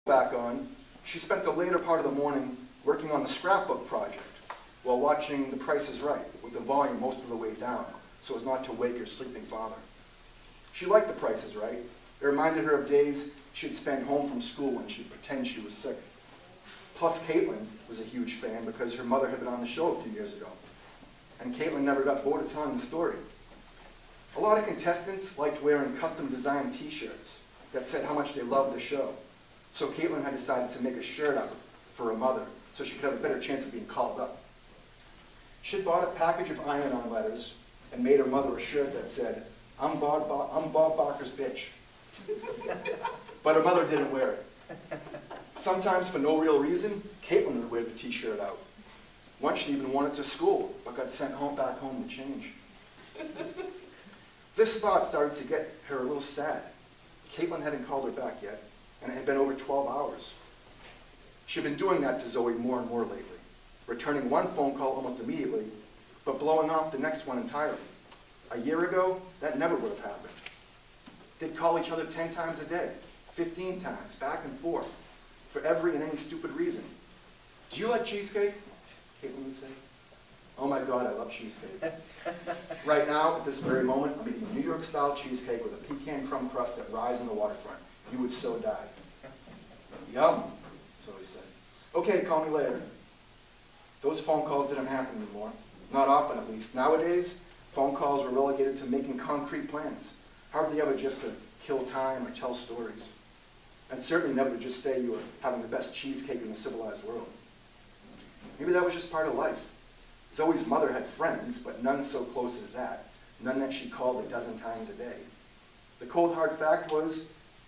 back on, she spent the later part of the morning working on the scrapbook project while watching The Price is Right with the volume most of the way down so as not to wake her sleeping father. She liked The Price is Right. It reminded her of days she'd spend home from school when she'd pretend she was sick. Plus, Caitlin was a huge fan because her mother had been on the show a few years ago. And Caitlin never got bored of telling the story. A lot of contestants liked wearing custom-designed t-shirts that said how much they loved the show. So Caitlin had decided to make a shirt up for her mother so she could have a better chance of being called up. She'd bought a package of iron-on letters and made her mother a shirt that said, I'm Bob Barker's bitch. But her mother didn't wear it. Sometimes, for no real reason, Caitlin would wear the t-shirt out. Once she even wore it to school, but got sent back home to change. This thought started to get her a little sad. Caitlin hadn't called her back yet, and it had been over 12 hours. She'd been doing that to Zoe more and more lately, returning one phone call almost immediately, but blowing off the next one entirely. A year ago, that never would have happened. They'd call each other 10 times a day, 15 times, back and forth, for every and any stupid reason. Do you like cheesecake? Caitlin would say. Oh my God, I love cheesecake. Right now, at this very moment, I'm eating New York-style cheesecake with a pecan crumb crust that rides on the waterfront. You would so die. Yum, Zoe said. Okay, call me later. Those phone calls didn't happen anymore. Not often, at least. Nowadays, phone calls were relegated to making concrete plans. Hardly ever just to kill time or tell stories. And certainly never to just say you were having the best cheesecake in the civilized world. Maybe that was just part of life. Zoe's mother had friends, but none so close as that. None that she called a dozen times a day. The cold hard fact was,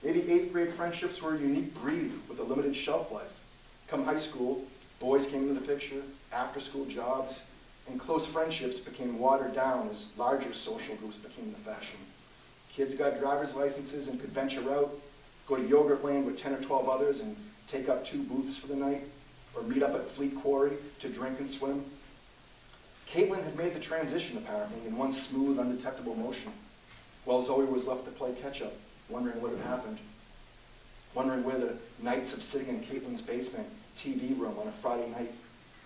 maybe 8th grade friendships were a unique breed with a limited shelf life. Come high school, boys came into the picture, after-school jobs, and close friendships became watered down as larger social groups became the fashion. Kids got driver's licenses and could venture out, go to Yogurt Land with 10 or 12 others and take up 2 booths for the night, or meet up at Fleet Quarry to drink and swim. Caitlin had made the transition, apparently, in one smooth, undetectable motion, while Zoe was left to play catch-up, wondering what had happened, wondering where the nights of sitting in Caitlin's basement TV room on a Friday night,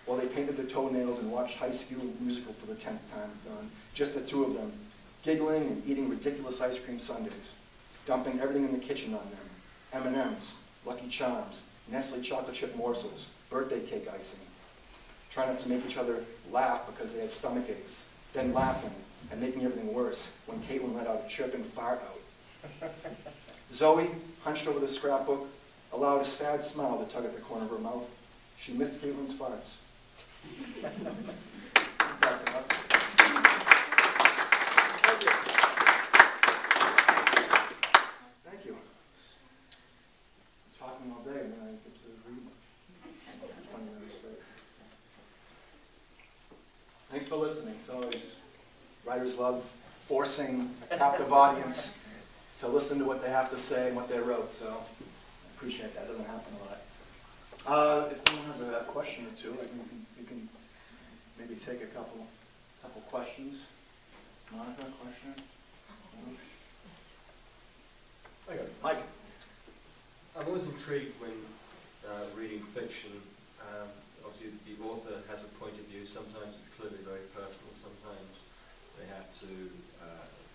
while they painted their toenails and watched High School Musical for the 10th time, just the two of them, giggling and eating ridiculous ice cream sundaes, dumping everything in the kitchen on them, M&Ms, Lucky Charms, Nestle chocolate chip morsels, birthday cake icing, trying not to make each other laugh because they had stomach aches, then laughing and making everything worse when Caitlin let out a chirping fart out. Zoe, hunched over the scrapbook, allowed a sad smile to tug at the corner of her mouth. She missed Caitlin's farts. That's enough. Thank you. Thank you. I'm talking all day and then I get to read 20 minutes straight. Thanks for listening. As always, writers love forcing a captive audience to listen to what they have to say and what they wrote, so I appreciate that. It doesn't happen a lot. If anyone has a question or two, you can maybe take a couple questions. Monica, question? Mike. I'm always intrigued when reading fiction. Obviously, the author has a point of view. Sometimes it's clearly very personal. Sometimes they have to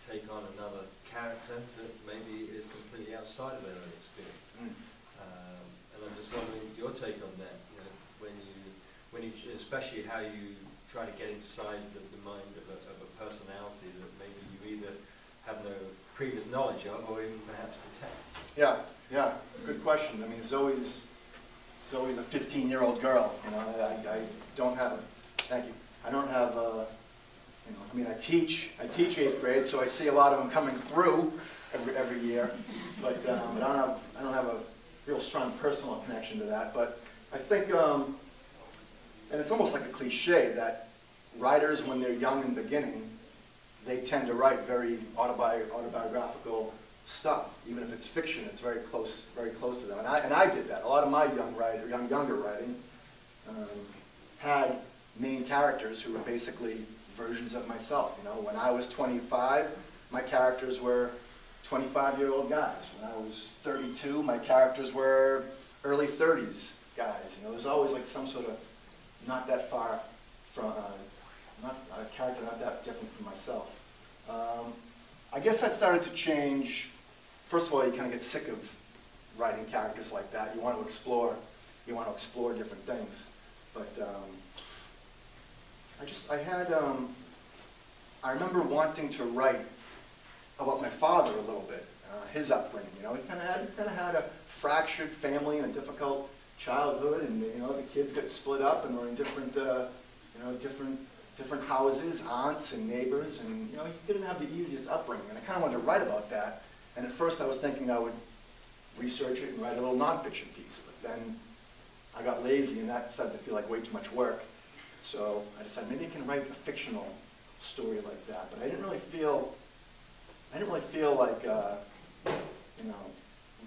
take on another character that maybe is completely outside of their own experience. And I'm just wondering your take on that. You know, when you, especially how you try to get inside the mind of a personality that maybe you either have no previous knowledge of, or even perhaps detect. Yeah, good question. I mean, Zoe's a 15-year-old girl. You know, I don't have. Thank you. I don't have. You know, I mean, I teach 8th grade, so I see a lot of them coming through every year. But I don't have a real strong personal connection to that. But I think, and it's almost like a cliche that writers, when they're young and beginning, they tend to write very autobiographical stuff. Even if it's fiction, it's very close to them. And I did that. A lot of my younger writing had main characters who were basically versions of myself. You know, when I was 25, my characters were 25-year-old guys. When I was 32, my characters were early 30s guys. You know, there's always like some sort of not that far from, not a character not that different from myself. I guess that started to change. First of all, you kind of get sick of writing characters like that. You want to explore different things. But I remember wanting to write about my father a little bit, his upbringing. You know, he kind of had a fractured family and a difficult childhood, and you know, the kids got split up and were in different different houses, aunts and neighbors, and you know, he didn't have the easiest upbringing. And I kind of wanted to write about that. And at first, I was thinking I would research it and write a little nonfiction piece, but then I got lazy, and that started to feel like way too much work. So I decided maybe I can write a fictional story like that. But I didn't really feel like you know,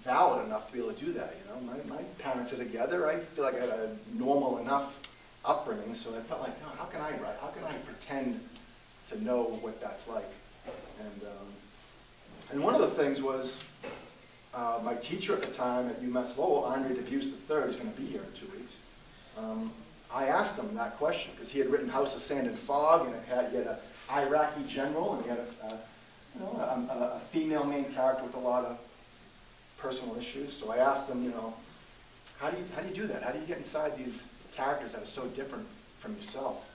valid enough to be able to do that. You know, my parents are together. I feel like I had a normal enough upbringing, so I felt like, oh, how can I write? How can I pretend to know what that's like? And one of the things was my teacher at the time at UMass Lowell, Andre DeBuse III, is going to be here in 2 weeks. I asked him that question because he had written House of Sand and Fog, and he had an Iraqi general, and he had a female main character with a lot of personal issues. So I asked him, you know, how do you do that? How do you get inside these characters that are so different from yourself?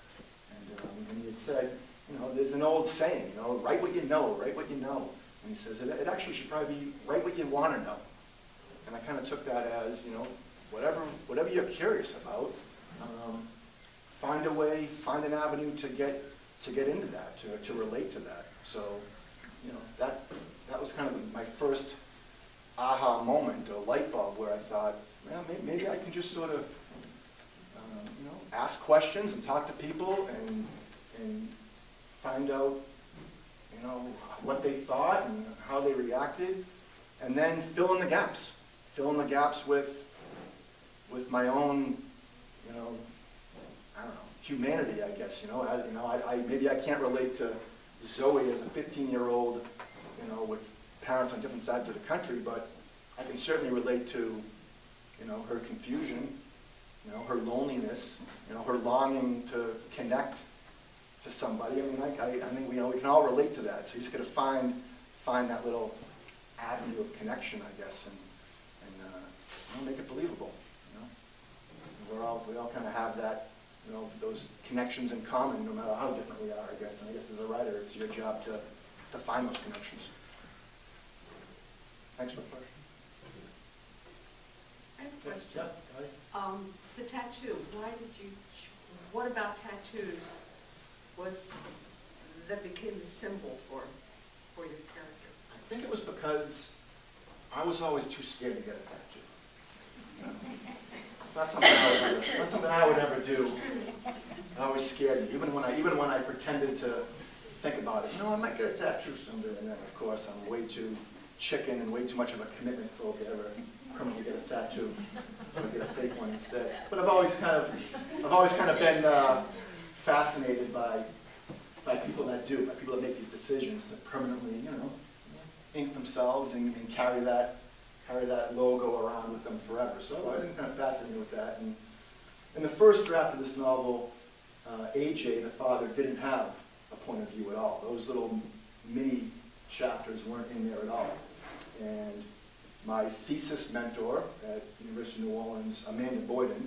And he had said, you know, there's an old saying, you know, write what you know, write what you know. And he says, it actually should probably be write what you want to know. And I kind of took that as, you know, whatever you're curious about, find a way, find an avenue to get into that, to relate to that. So, you know, that was kind of my first aha moment, or light bulb, where I thought, well, maybe I can just sort of, you know, ask questions and talk to people and find out, you know, what they thought and how they reacted, and then fill in the gaps. Fill in the gaps with my own, you know, I don't know, humanity, I guess. You know, maybe I can't relate to Zoe as a 15-year-old, you know, with parents on different sides of the country, but I can certainly relate to, you know, her confusion, you know, her loneliness, you know, her longing to connect to somebody. I mean, I think, you know, we can all relate to that. So you just got to find that little avenue of connection, I guess, and you know, make it believable. You know, we all kind of have that, you know, those connections in common, no matter how different we are, I guess. And I guess as a writer, it's your job to find those connections. Thanks for the question. I have a question. Yeah, the tattoo, what about tattoos that became the symbol for your character? I think it was because I was always too scared to get a tattoo. It's not something I would ever do. It always scared me, even when I pretended to think about it. You know, I might get a tattoo someday, and then of course I'm way too chicken and way too much of a commitment folk to ever permanently get a tattoo. So I get a fake one instead. But I've always kind of been fascinated by people that do, by people that make these decisions to permanently, you know, ink themselves and carry that logo around with them forever. So I've been kind of fascinated with that. And in the first draft of this novel, AJ, the father, didn't have a point of view at all. Those little mini chapters weren't in there at all. And my thesis mentor at University of New Orleans, Amanda Boyden,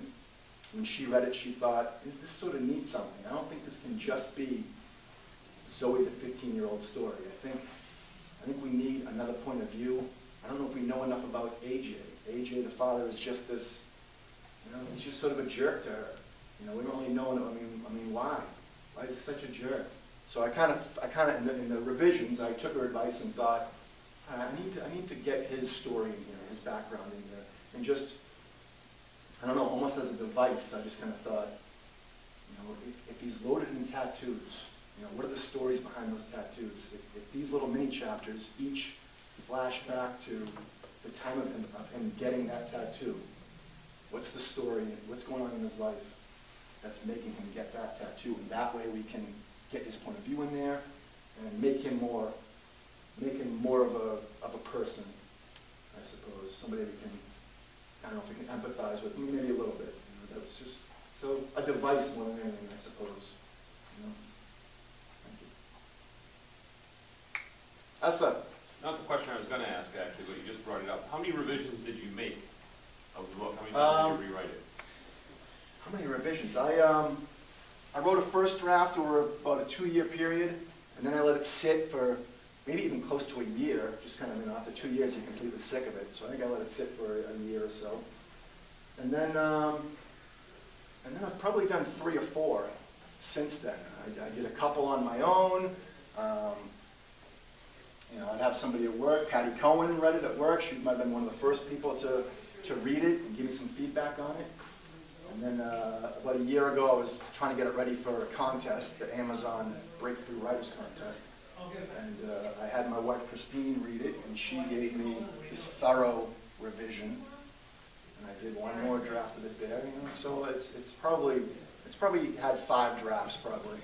when she read it, she thought, this sort of needs something. I don't think this can just be Zoe the 15-year-old story. I think we need another point of view. I don't know if we know enough about AJ. AJ, the father, is just this, you know, he's just sort of a jerk to her. You know, we don't really know, I mean, why? Why is he such a jerk? So I kind of, in the revisions, I took her advice and thought, I need to get his story in here, his background in here, and just, I don't know, almost as a device, I just kind of thought, you know, if he's loaded in tattoos, you know, what are the stories behind those tattoos? If these little mini chapters each flash back to the time of him getting that tattoo, what's the story, what's going on in his life that's making him get that tattoo? And that way we can get his point of view in there and make him more of a person, I suppose, somebody we can I don't know if we can empathize with, maybe a little bit. You know, that was just, so a device more than anything, I suppose. You know? Thank you. Essa? Not the question I was going to ask, actually, but you just brought it up. How many revisions did you make of the book? How many times did you rewrite it? How many revisions? I wrote a first draft over about a 2-year period, and then I let it sit for maybe even close to a year. Just kind of, you know, after 2 years, you're completely sick of it. So I think I let it sit for a year or so. And then I've probably done 3 or 4 since then. I did a couple on my own. You know, I'd have somebody at work. Patty Cohen read it at work. She might have been one of the first people to read it and give me some feedback on it. And then about a year ago, I was trying to get it ready for a contest, the Amazon Breakthrough Writers Contest. And I had my wife Christine read it, and she gave me this thorough revision. And I did one more draft of it there. You know, so it's probably had 5 drafts probably.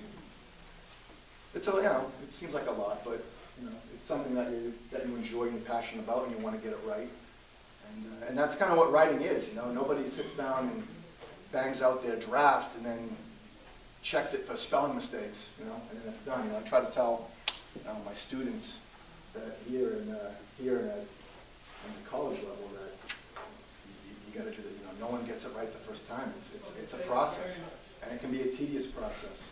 It's a, you know, it seems like a lot, but you know, it's something that you enjoy and you're passionate about, and you want to get it right. And that's kind of what writing is. You know, nobody sits down and bangs out their draft and then checks it for spelling mistakes, you know, and then it's done. You know, I try to tell my students that here and at the college level that you got to do that. You know, no one gets it right the first time. It's a process, and it can be a tedious process.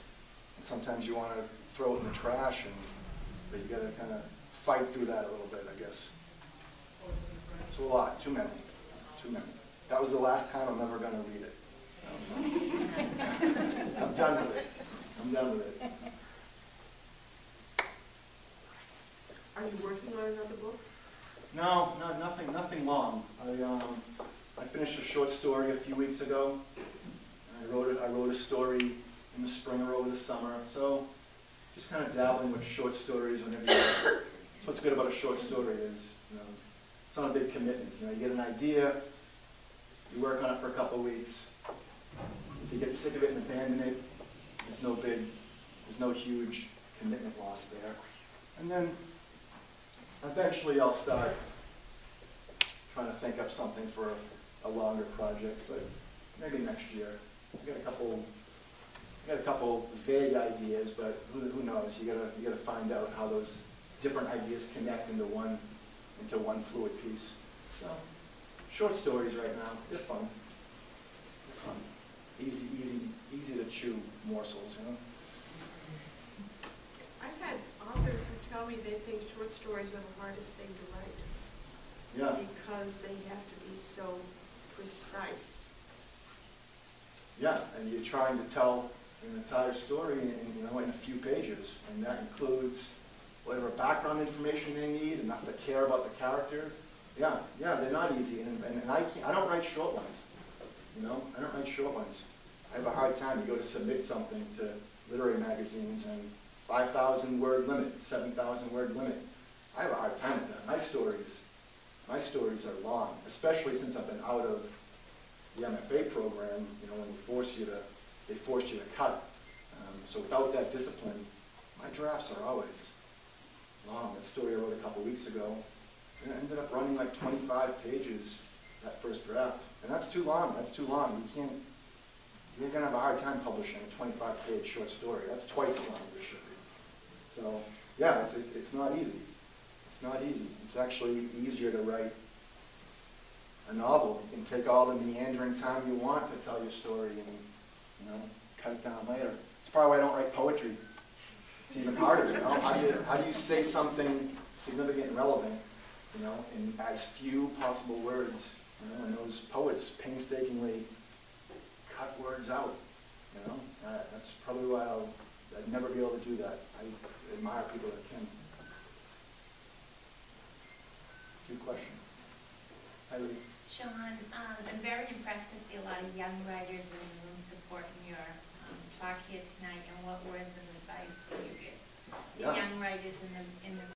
And sometimes you want to throw it in the trash, but you got to kind of fight through that a little bit, I guess. It's a lot, too many. That was the last time I'm ever going to read it. I'm done with it. Are you working on another book? No, nothing long. I finished a short story a few weeks ago. I wrote a story in the spring or over the summer. So just kind of dabbling with short stories whenever you So what's good about a short story is, you know, it's not a big commitment. You know, you get an idea, you work on it for a couple of weeks. If you get sick of it and abandon it, there's no huge commitment loss there. And then eventually I'll start trying to think up something for a longer project, but maybe next year. I got a couple vague ideas, but who knows? You gotta find out how those different ideas connect into one fluid piece. So short stories right now, they're fun. Easy to chew morsels, you know. I've had authors who tell me they think short stories are the hardest thing to write. Yeah. Because they have to be so precise. Yeah, and you're trying to tell an entire story in a few pages, and that includes whatever background information they need, enough to care about the character. Yeah, they're not easy, and I don't write short ones. You know, I don't write short ones. I have a hard time. You go to submit something to literary magazines and 5,000 word limit, 7,000 word limit. I have a hard time with that. My stories are long, especially since I've been out of the MFA program. You know, when they force you to cut. So without that discipline, my drafts are always long. That story I wrote a couple weeks ago, and it ended up running like 25 pages. That first draft, and that's too long. You're gonna have a hard time publishing a 25-page short story. That's twice as long as it should be. So yeah, it's not easy. It's not easy. It's actually easier to write a novel. You can take all the meandering time you want to tell your story and, you know, cut it down later. It's probably why I don't write poetry. It's even harder, you know. How do you say something significant and relevant, you know, in as few possible words? You know, and those poets painstakingly cut words out. You know, that's probably why I'd never be able to do that. I admire people that can. Good question. Hi, Lee. Sean, I'm very impressed to see a lot of young writers in the room supporting your talk here tonight. And what words of advice do you give the young writers in the